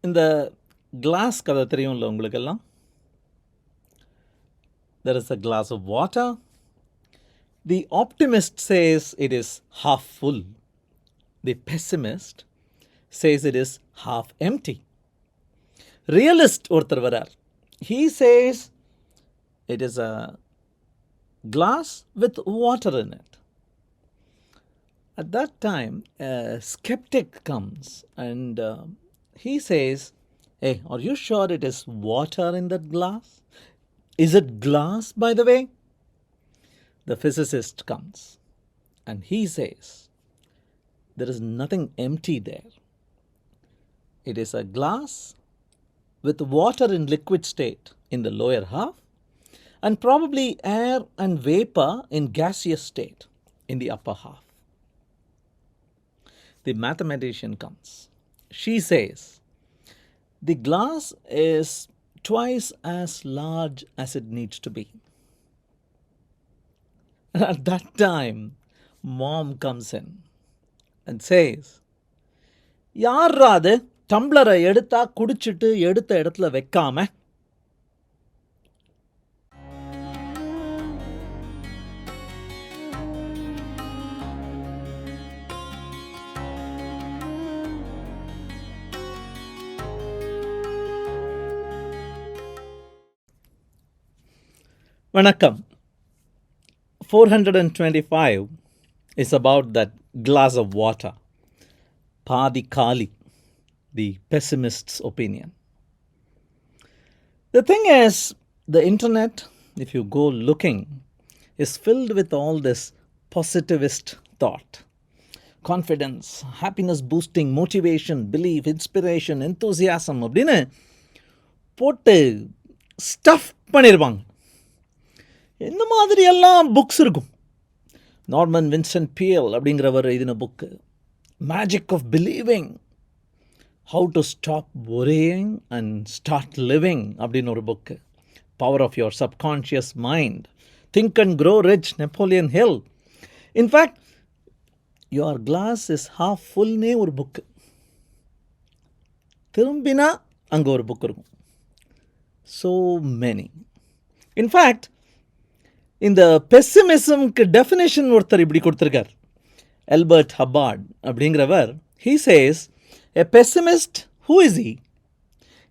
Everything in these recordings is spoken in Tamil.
இந்த கிளாஸ் கதை தெரியும்ல உங்களுக்கெல்லாம். There is a glass of water. The optimist says it is half full. The pessimist says it is half empty. Realist ஒருத்தர் வரார். He says it is a glass with water in it. At that time, a skeptic comes and he says, hey, are you sure it is water in that glass? Is it glass, by the way? The physicist comes and he says, there is nothing empty there. It is a glass with water in liquid state in the lower half and probably air and vapor in gaseous state in the upper half. The mathematician comes. She says, the glass is twice as large as it needs to be. And at that time, mom comes in and says, யார்ரா அது டம்ளரை எடுத்தா குடிச்சிட்டு எடுத்த இடத்துல வைக்காம? வணக்கம். 425 is about that glass of water. Padi Kali, the pessimist's opinion. The thing is, the internet, if you go looking, is filled with all this positivist thought. Confidence, happiness boosting, motivation, belief, inspiration, enthusiasm அப்படின்னு போட்டு ஸ்டஃப் பண்ணியிருப்பாங்க. இந்த மாதிரியெல்லாம் புக்ஸ் இருக்கும். நார்மன் வின்சென்ட் பியல் அப்படிங்கிறவர் எழுதின book magic of believing, how to stop worrying and start living அப்படின்னு ஒரு book, power of your subconscious mind, think and grow rich, Napoleon Hill. In fact your glass is half ஃபுல்னே ஒரு புக்கு. திரும்பினா அங்கே ஒரு புக் இருக்கும். So many. இன்ஃபேக்ட் இந்த பெசிமிசம்க்கு டெஃபினேஷன் ஒருத்தர் இப்படி கொடுத்துருக்கார். எல்பர்ட் ஹப்பார்ட் அப்படிங்கிறவர், he says, a pessimist, who is he?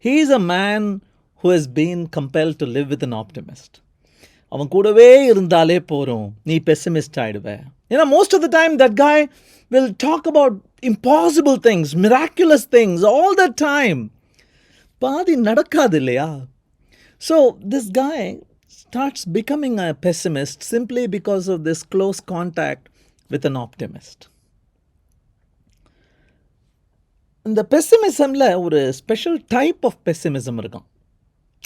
He is a man who has been compelled to live with an optimist. அவன் கூடவே இருந்தாலே போகிறோம், நீ பெசிமிஸ்ட் ஆகிடுவே. ஏன்னா most of the time that guy will talk about impossible things, miraculous things all the time. பாதி நடக்காது இல்லையா? So this guy starts becoming a pessimist simply because of this close contact with an optimist. இந்த பெசிமிசமில் ஒரு ஸ்பெஷல் டைப் ஆஃப் பெசிமிசம் இருக்கும்.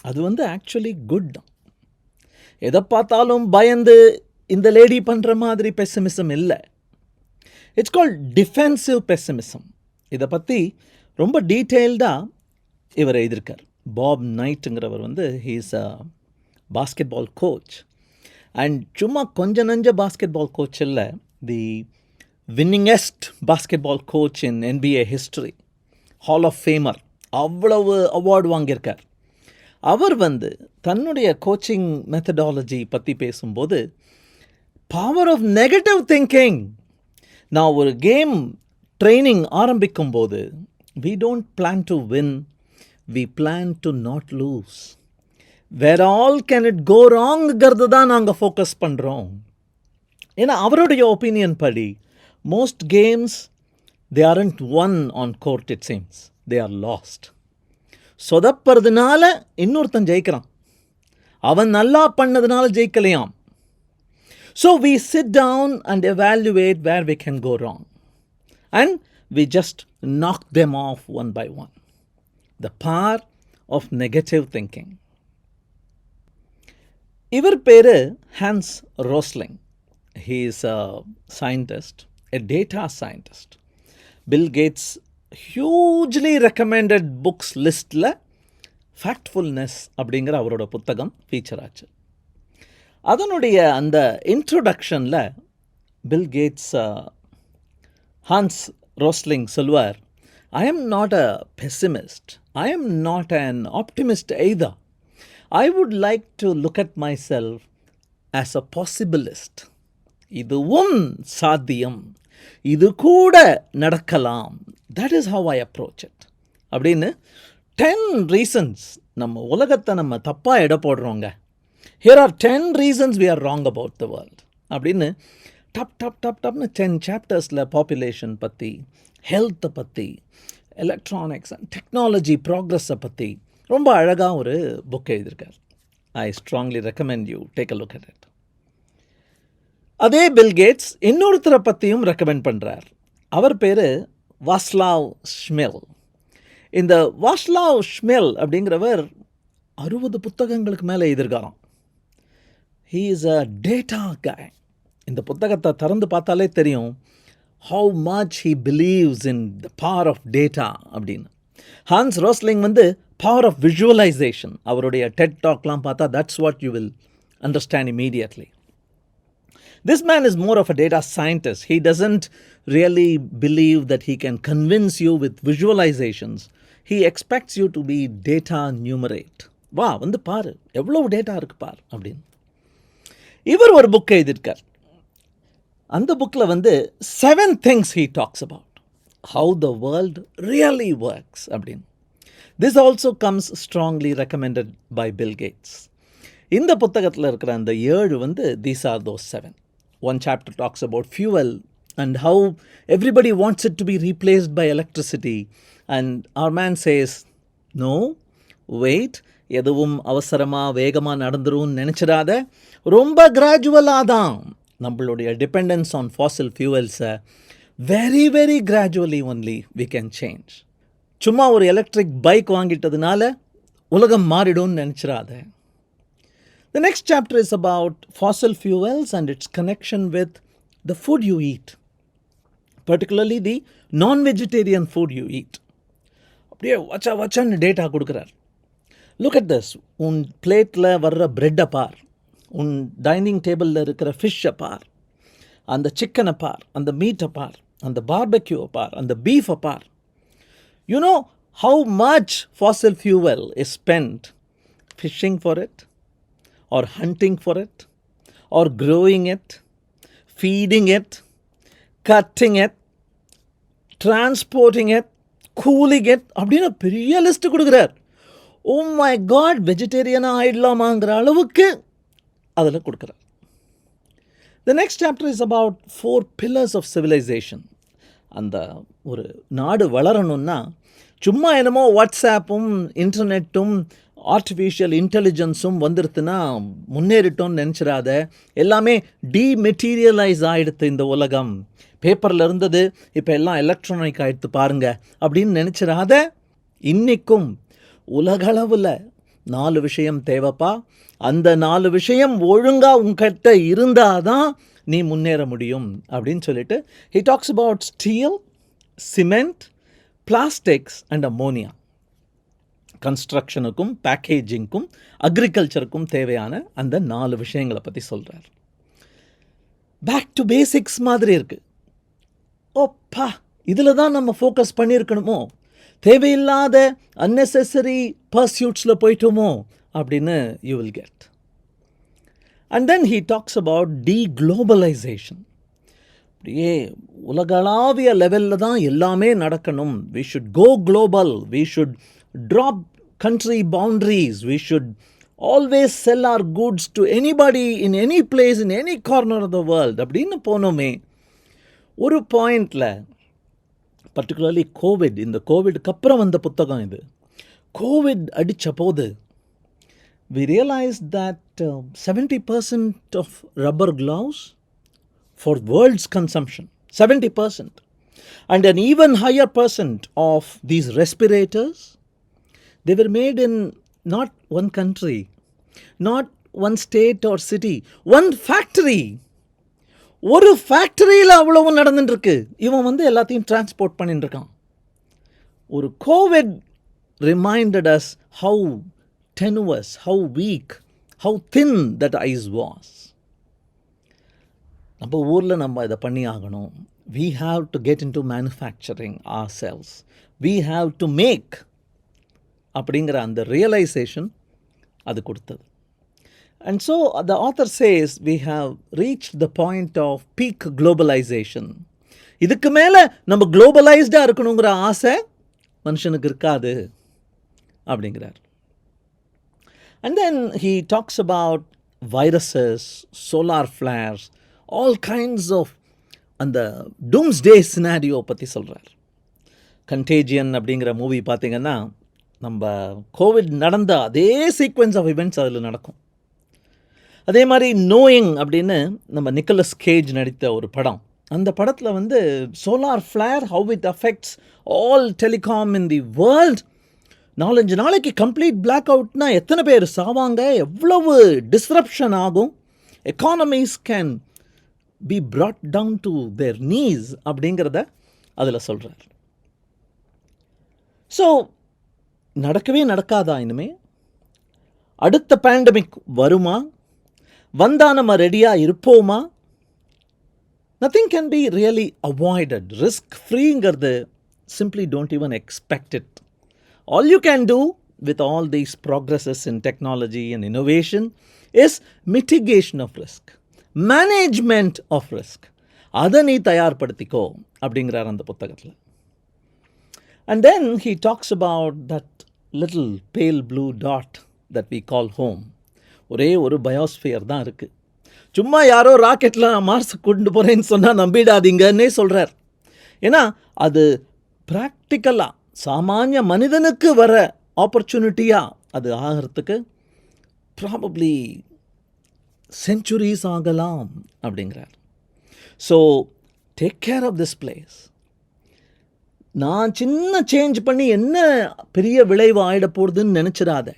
அது வந்து ஆக்சுவலி குட் தான். எதை பார்த்தாலும் பயந்து இந்த லேடி பண்ணுற மாதிரி பெசிமிசம் இல்லை. It's called defensive pessimism. இதை பற்றி ரொம்ப டீட்டெயில்டாக இவர் எழுதியிருக்கார். பாப் நைட்டுங்கிறவர் வந்து he's a basketball coach. And சும்மா கொஞ்ச நஞ்ச பாஸ்கெட்பால் கோச் இல்லை, the winningest basketball coach in NBA history, hall of famer, அவ்வளவு அவார்டு வாங்கியிருக்கார். அவர் வந்து தன்னுடைய கோச்சிங் மெத்தடாலஜி பற்றி பேசும்போது பவர் ஆஃப் நெகட்டிவ் திங்கிங். நான் ஒரு கேம் ட்ரைனிங் ஆரம்பிக்கும்போது we don't plan to win, we plan to not lose. Where all can it go wrongங்கிறது தான் நாங்கள் ஃபோக்கஸ் பண்ணுறோம். ஏன்னா அவருடைய ஒப்பீனியன் படி most games they aren't won on court, it seems. They are lost. சொதப்படுறதுனால இன்னொருத்தன் ஜெயிக்கிறான், அவன் நல்லா பண்ணதுனால ஜெயிக்கலையாம். So we sit down and evaluate where we can go wrong. And we just knock them off one by one. The power of negative thinking. இவர் பேர் Hans Rosling. He is a scientist, a data scientist. Bill Gates hugely recommended books லிஸ்ட்டில் ஃபேக்ட்ஃபுல்னஸ் அப்படிங்கிற அவரோட புத்தகம் ஃபீச்சர் ஆச்சு. அதனுடைய அந்த இன்ட்ரோடக்ஷனில் பில் கேட்ஸ் ஹான்ஸ் ரோஸ்லிங் சொல்வார், I am not a pessimist. I am not an optimist either. I would like to look at myself as a possibilist. இதுவும் சாத்தியம், இது கூட நடக்கலாம். That is how I approach it. அப்படின்னு 10 reasons நம்ம உலகத்தை நம்ம தப்பாக எடை போடுறோங்க. Here are 10 reasons we are wrong about the world. அப்படின்னு டப்னு 10 சாப்டர்ஸில் பாப்புலேஷன் பற்றி, ஹெல்த்தை பற்றி, எலக்ட்ரானிக்ஸ் அண்ட் டெக்னாலஜி ப்ராக்ரஸை பற்றி ரொம்ப அழகாக ஒரு புக் எழுதியிருக்கார். I strongly recommend you take a look at it. அதே பில்கேட்ஸ் இன்னொருத்தரை பற்றியும் ரெக்கமெண்ட் பண்ணுறார். அவர் பேர் வாஸ்லாவ் ஷ்மெல். இந்த வாஸ்லாவ் ஷ்மெல் அப்படிங்கிறவர் 60 புத்தகங்களுக்கு மேலே எழுதியிருக்காராம். He is a data guy. இந்த புத்தகத்தை திறந்து பார்த்தாலே தெரியும் how much he believes in the power of data அப்படின்னு. ஹான்ஸ் ரோஸ்லிங் வந்து power of visualization. அவருடைய டெட் டாக்லாம் பார்த்தா that's what you will understand immediately. This man is more of a data scientist. He doesn't really believe that he can convince you with visualizations. He expects you to be data numerate. வா வந்து பாரு எவ்வளோ டேட்டா இருக்கு பார் அப்படின்னு. இவர் ஒரு புக் எழுதியிருக்கார். அந்த புக்கில் வந்து 7 things he talks about how the world really works அப்படின்னு. This also comes strongly recommended by Bill Gates. இந்த புத்தகத்தில் இருக்கிற அந்த 7 வந்து these are those 7. One chapter talks about fuel and how everybody wants it to be replaced by electricity, and our man says no, wait, எதுவும் அவசரமாக வேகமாக நடந்துரும் நினச்சிடாத, ரொம்ப கிராஜுவலாக தான் நம்மளுடைய டிபெண்டன்ஸ் ஆன் ஃபாசில் ஃபியூவல்ஸை very very gradually only we can change. சும்மா ஒரு எலக்ட்ரிக் பைக் வாங்கிட்டதுனால உலகம் மாறிடும்னு நினச்சிடாத. The next chapter is about fossil fuels and its connection with the food you eat, particularly the non-vegetarian food you eat. அப்படியே வச்சான்னு டேட்டா கொடுக்குறார். Look at this. உன் பிளேட்டில் வர்ற பிரெட்டை பார், உன் டைனிங் டேபிளில் இருக்கிற ஃபிஷ்ஷை பார், அந்த சிக்கனை பார், அந்த மீட்டை பார், அந்த பார்பெக்யூவை பார், அந்த பீஃபை பார். You know how much fossil fuel is spent fishing for it, or hunting for it, or growing it, feeding it, cutting it, transporting it, cooling it அப்படின்னு பெரிய லிஸ்ட் கொடுக்குறார். ஓ மை காட், வெஜிடேரியனாக ஆயிடலாமாங்கிற அளவுக்கு அதில் கொடுக்குறார். The next chapter is about 4 pillars of civilization. அந்த ஒரு நாடு வளரணும்னா சும்மா என்னமோ வாட்ஸ்ஆப்பும் இன்டர்நெட்டும் ஆர்டிஃபிஷியல் இன்டெலிஜென்ஸும் வந்துடுத்துன்னா முன்னேறிட்டோன்னு நினச்சிடாத. எல்லாமே டீமெட்டீரியலைஸ் ஆகிடுது இந்த உலகம். பேப்பரில் இருந்தது இப்போ எல்லாம் எலக்ட்ரானிக் ஆகிடுத்து பாருங்க அப்படின்னு நினச்சிடாத. இன்றைக்கும் உலகளவில் 4 விஷயம் தேவைப்பா. அந்த 4 விஷயம் ஒழுங்காக உங்ககிட்ட இருந்தால் தான் நீ முன்னேற முடியும் அப்படின்னு சொல்லிட்டு he talks about steel, cement, plastics and ammonia. கன்ஸ்ட்ரக்ஷனுக்கும் பேக்கேஜிங்க்கும் அக்ரிகல்ச்சருக்கும் தேவையான அந்த 4 விஷயங்களை பற்றி சொல்கிறார். பேக் டு பேசிக்ஸ் மாதிரி இருக்குது. ஓப்பா, இதில் தான் நம்ம ஃபோக்கஸ் பண்ணியிருக்கணுமோ, தேவையில்லாத அன்னெசரி பர்சியூட்ஸில் போயிட்டோமோ அப்படின்னு you will get. And then he talks about de-globalization. அப்படியே உலகளாவிய லெவலில் தான் எல்லாமே நடக்கணும். We should go global. We should drop country boundaries. We should always sell our goods to anybody in any place, in any corner of the world. அப்படின்னு போனோமே ஒரு பாயிண்டில், பர்டிகுலர்லி கோவிட், இந்த கோவிடுக்கு அப்புறம் வந்த புத்தகம் இது. கோவிட் அடித்த போது we realized that 70% of rubber gloves for world's consumption, 70%, and an even higher percent of these respirators, they were made in not one country, not one state or city, one factory. ஒரு ஃபேக்டரியில் அவ்வளவு நடந்துட்டுருக்கு. இவன் வந்து எல்லாத்தையும் டிரான்ஸ்போர்ட் பண்ணிட்டு இருக்கான். ஒரு Covid reminded us how tenuous, how weak, how thin that ice was. நம்ம ஊரில் நம்ம இதை பண்ணி ஆகணும், we have to get into manufacturing ourselves. We have to make அப்படிங்கிற அந்த ரியலைசேஷன் அது கொடுத்தது. And so the author says we have reached the point of peak globalization. இதுக்கு மேலே நம்ம குளோபலைஸ்டாக இருக்கணுங்கிற ஆசை மனுஷனுக்கு இருக்காது அப்படிங்கிறார். And then he talks about viruses, solar flares, all kinds of அந்த டூம்ஸ்டே சினாரியோ பற்றி சொல்கிறார். கண்டேஜியன் அப்படிங்கிற மூவி பார்த்திங்கன்னா நம்ம கோவிட் நடந்த அதே சீக்வென்ஸ் ஆஃப் இவெண்ட்ஸ் அதில் நடக்கும். அதே மாதிரி நோயிங் அப்படின்னு நம்ம நிக்கோலஸ் கேஜ் நடித்த ஒரு படம், அந்த படத்தில் வந்து solar Flair how it affects all telecom in the world. 4-5 நாளைக்கு கம்ப்ளீட் பிளாக் அவுட்னா எத்தனை பேர் சாவாங்க, எவ்வளவு டிஸ்ரப்ஷன் ஆகும், economies can be brought down to their knees அப்படிங்கிறத அதில் சொல்கிறார். ஸோ நடக்கவே நடக்காதா இனிமே? அடுத்த பேண்டமிக் வருமா? வந்தால் நம்ம ரெடியாக இருப்போமா? Nothing can be really avoided. Risk ஃப்ரீங்கிறது simply don't even expect it. All you can do with all these progresses in technology and innovation is mitigation of risk, management of risk. அதை நீ தயார்படுத்திக்கோ அப்படிங்கிறார் அந்த புத்தகத்தில். And then he talks about that little pale blue dot that we call home. ஒரே ஒரு பயோஸ்பியர் தான் இருக்குது. சும்மா யாரோ ராக்கெட்டில் மார்ஸுக்கு கொண்டு போகிறேன்னு சொன்னால் நம்பிடாதீங்கன்னே சொல்கிறார். ஏன்னா அது ப்ராக்டிக்கலாக சாமானிய மனிதனுக்கு வர ஆப்பர்ச்சுனிட்டியாக அது ஆகிறதுக்கு ப்ராபப்ளி செஞ்சுரிஸ் ஆகலாம் அப்படிங்கிறார். So take care of this place. நான் சின்ன சேஞ்ச் பண்ணி என்ன பெரிய விளைவு ஆகிட போகிறதுன்னு நினச்சிடாத.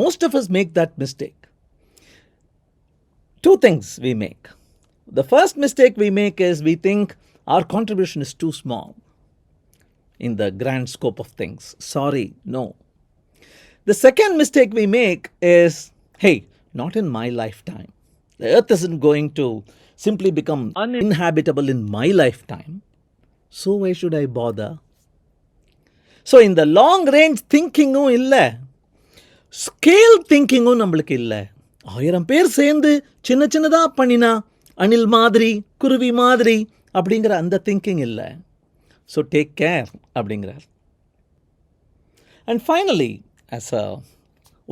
Most of us make that mistake. 2 things we make. The first mistake we make is we think our contribution is too small in the grand scope of things. Sorry, no. The second mistake we make is, hey, not in my lifetime. The earth isn't going to simply become uninhabitable in my lifetime. So why should I bother? So in the long range thinking illa, scale thinking நம்மளுக்கு இல்லை. 1000 பேர் சேர்ந்து சின்ன சின்னதாக பண்ணினா அணில் மாதிரி குருவி மாதிரி அப்படிங்கிற அந்த திங்கிங் இல்லை. ஸோ டேக் கேர் அப்படிங்கிறார். அண்ட் ஃபைனலி ஆஸ்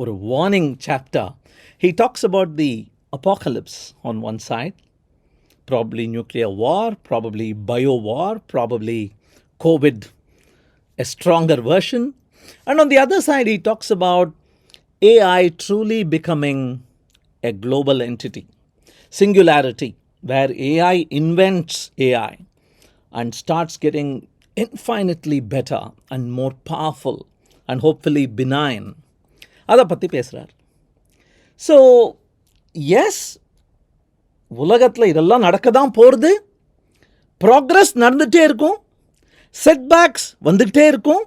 ஒரு warning chapter he talks about the apocalypse on one side, probably nuclear war, probably bio war, probably COVID, a stronger version. And on the other side he talks about AI truly becoming a global entity, singularity, where AI invents AI and starts getting infinitely better and more powerful and hopefully benign. அதை பற்றி பேசுகிறார். ஸோ எஸ், உலகத்தில் இதெல்லாம் நடக்க தான் போகிறது. ப்ராக்ரஸ் நடந்துகிட்டே இருக்கும், செட்பேக்ஸ் வந்துக்கிட்டே இருக்கும்,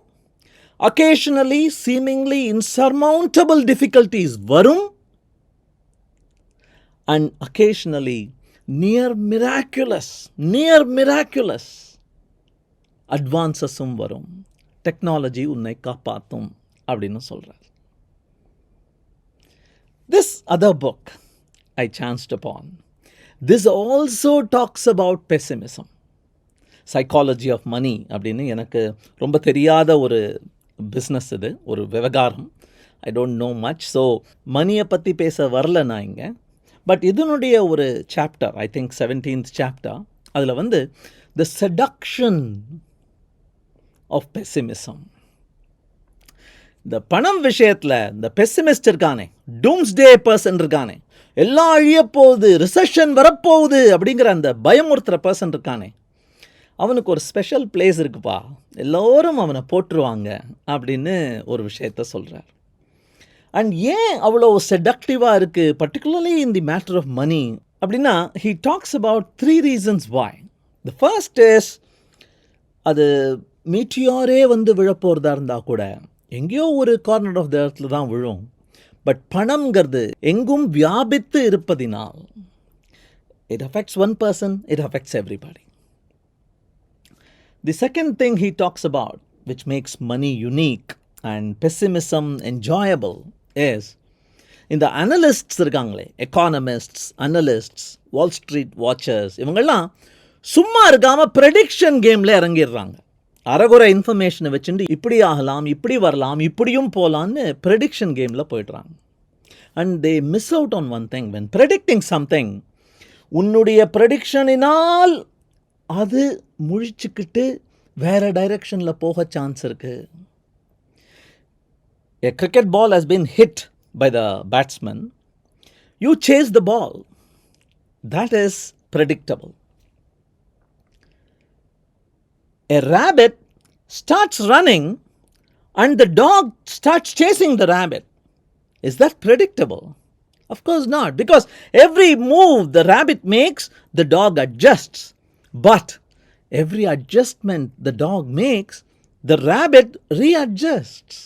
occasionally seemingly insurmountable difficulties வரும், and occasionally near miraculous advances-um வரும். டெக்னாலஜி உன்னை காப்பாற்றும் அப்படின்னு சொல்கிறார். This other book I chanced upon, this also talks about pessimism, psychology of money அப்படின்னு எனக்கு ரொம்ப தெரியாத ஒரு பிஸ்னஸ், இது ஒரு விவகாரம். I don't know much. So மணியை பற்றி பேச வரல நான் இங்கே. பட் இதனுடைய ஒரு chapter, I think 17th chapter, அதில் வந்து த செடக்ஷன் ஆஃப் பெசிமிசம். இந்த பணம் விஷயத்தில் இந்த பெசிமிஸ்ட் இருக்கானே, டூம்ஸ்டே பர்சன் இருக்கானே, எல்லாம் அழியப்போகுது, ரிசெஷன் வரப்போகுது அப்படிங்கிற அந்த பயமுறுத்துகிற பர்சன் இருக்கானே, அவனுக்கு ஒரு ஸ்பெஷல் பிளேஸ் இருக்குப்பா, எல்லோரும் அவனை போட்டுருவாங்க அப்படின்னு ஒரு விஷயத்த சொல்கிறார். அண்ட் ஏன் அவ்வளோ செடக்டிவாக இருக்குது, particularly in the matter of money அப்படின்னா, he talks about 3 reasons why. The first is, அது மீட்டியாரே வந்து விழப்போகிறதா இருந்தால் கூட எங்கேயோ ஒரு கார்னர் ஆஃப் த எர்த்தில் தான் விழும். பட் பணம்ங்கிறது எங்கும் வியாபித்து இருப்பதினால், it affects one person, it affects everybody. The second thing he talks about, which makes money unique and pessimism enjoyable, is in the analysts இருக்காங்களே, எக்கானமிஸ்ட்ஸ், அனலிஸ்ட்ஸ், வால் ஸ்ட்ரீட் வாட்சர்ஸ், இவங்கெல்லாம் சும்மா இருக்காம ப்ரெடிக்ஷன் கேமில் இறங்கிடுறாங்க. அறகுறை இன்ஃபர்மேஷனை வச்சுட்டு இப்படி ஆகலாம், இப்படி வரலாம், இப்படியும் போகலான்னு ப்ரெடிக்ஷன் கேமில் போயிடுறாங்க. And they miss out on one thing. When predicting something, உன்னுடைய ப்ரெடிக்ஷனினால் அது முழிச்சுக்கிட்டு வேறு டைரெக்ஷனில் போக சான்ஸ் இருக்குது. A cricket ball has been hit by the batsman. You chase the ball. That is predictable. A rabbit starts running and the dog starts chasing the rabbit. Is that predictable? Of course not, because every move the rabbit makes, the dog adjusts. But every adjustment the dog makes, the rabbit readjusts.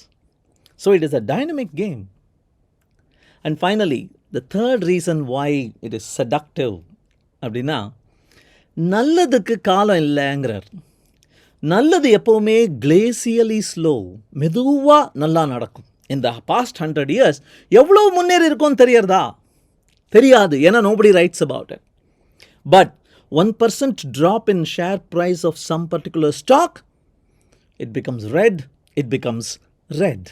So it is a dynamic game. And finally, the third reason why it is seductive அப்படின்னா, நல்லதுக்கு காலம் இல்லைங்கிறார். நல்லது எப்போவுமே கிளேசியலி ஸ்லோ, மெதுவாக நல்லா நடக்கும். இந்த பாஸ்ட் 100 years எவ்வளோ முன்னேறி இருக்கும்னு தெரியறதா? தெரியாது, ஏன்னா nobody writes about it. But 1% drop in share price of some particular stock, it becomes red, it becomes red.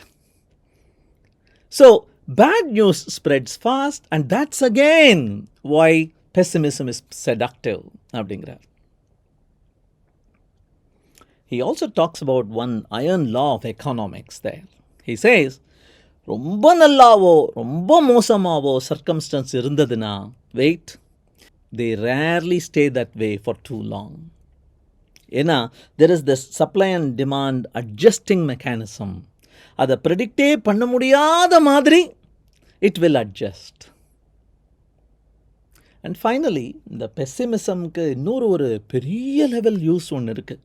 So bad news spreads fast, and that's again why pessimism is seductive அப்படிங்கிறார். He also talks about one iron law of economics there. He says, ரொம்ப நல்லாவோ ரொம்ப மோசமாவோ சர்க்கம்ஸ்டன்ஸ் இருந்ததுன்னா, wait, they rarely stay that way for too long. ஏன்னா there is this supply and demand adjusting mechanism. அதை ப்ரெடிக்டே பண்ண முடியாத மாதிரி it will adjust. And finally, இந்த பெசிமிசம்க்கு இன்னொரு ஒரு பெரிய லெவல் யூஸ் ஒன்று இருக்குது.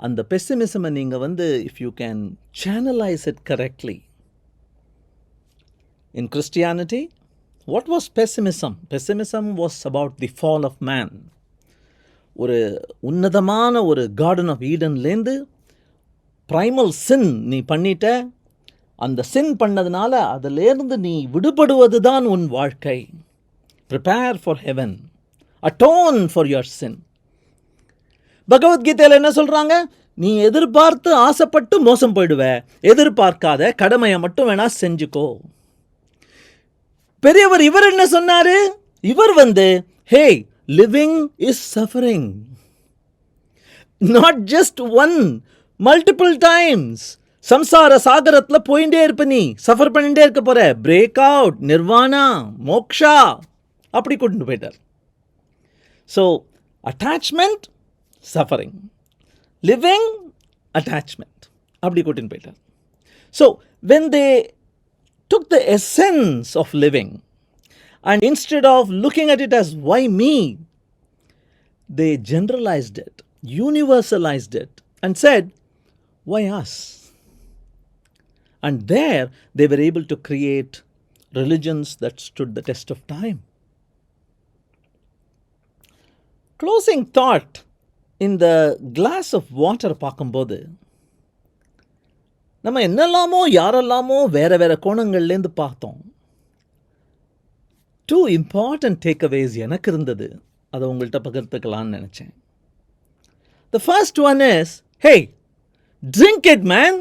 அந்த பெசிமிசமை நீங்கள் if you can channelize it correctly. In Christianity, what was pessimism? Pessimism was about the fall of man. ஒரு உன்னதமான ஒரு கார்டன் ஆஃப் ஈடன்லேருந்து ப்ரைமல் சின் நீ பண்ணிட்ட, அந்த சின் பண்ணதுனால அதிலேருந்து நீ விடுபடுவது தான் உன் வாழ்க்கை. Prepare for heaven, atone for your sin. பகவத்கீதையில் என்ன சொல்கிறாங்க? நீ எதிர்பார்த்து ஆசைப்பட்டு மோசம் போயிடுவ, எதிர்பார்க்காத, கடமையை மட்டும் வேணா செஞ்சுக்கோ. பெரியவர் இவர் என்ன சொன்னாரு? இவர் hey, living is suffering. Not just one, multiple times. சம்சார சாகரத்தில் போயிட்டே இருப்ப, நீ சஃபர் பண்ணிட்டே இருக்க போற. பிரேக் அவுட், நிர்வாணா, மோக்ஷா, அப்படி கூட்டிட்டு போயிட்டார். So attachment, suffering. Living, attachment, அப்படி கூட்டின்னு போயிட்டார். So when they took the essence of living and instead of looking at it as why me, they generalized it, universalized it and said why us. And there they were able to create religions that stood the test of time. Closing thought, in the glass of water பார்க்கும்போது நம்ம என்னெல்லாமோ யாரெல்லாமோ வேறு வேறு கோணங்கள்லேருந்து பார்த்தோம். 2 important takeaways எனக்கு இருந்தது, அதை உங்கள்கிட்ட பகிர்ந்துக்கலான்னு நினச்சேன். The first one is, hey, drink it man.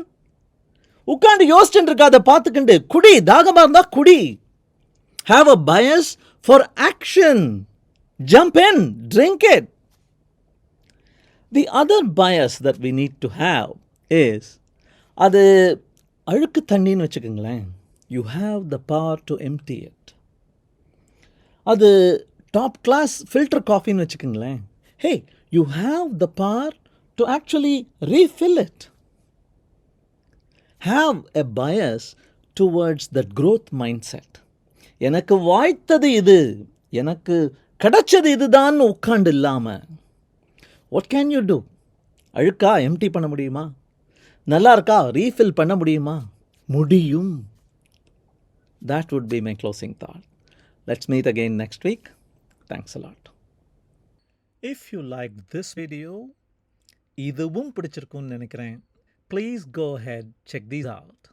உட்காந்து யோசிச்சுட்டு இருக்காத, பார்த்துக்கிண்டு குடி, தாகமாக இருந்தால் குடி. Have a bias for action. Jump in, drink it. The other bias that we need to have is, அது அழுக்கு தண்ணின்னு வச்சுக்கோங்களேன், you have the power to empty it. அது டாப் கிளாஸ் ஃபில்டர் காஃபின்னு வச்சுக்கோங்களேன், hey, you have the power to actually refill it. Have a bias towards that growth mindset. எனக்கு வாய்த்தது இது, எனக்கு கிடைச்சது இதுதான் உட்காண்டு இல்லாமல், what can you do? அழுக்கா எம்டி பண்ண முடியுமா? நல்லா இருக்கா ரீஃபில் பண்ண முடியுமா? முடியும். That would be my closing thought. Let's meet again next week. Thanks a lot. If you liked this video, இதுவும் பிடிச்சிருக்கும்னு நினைக்கிறேன். Please go ahead check these out.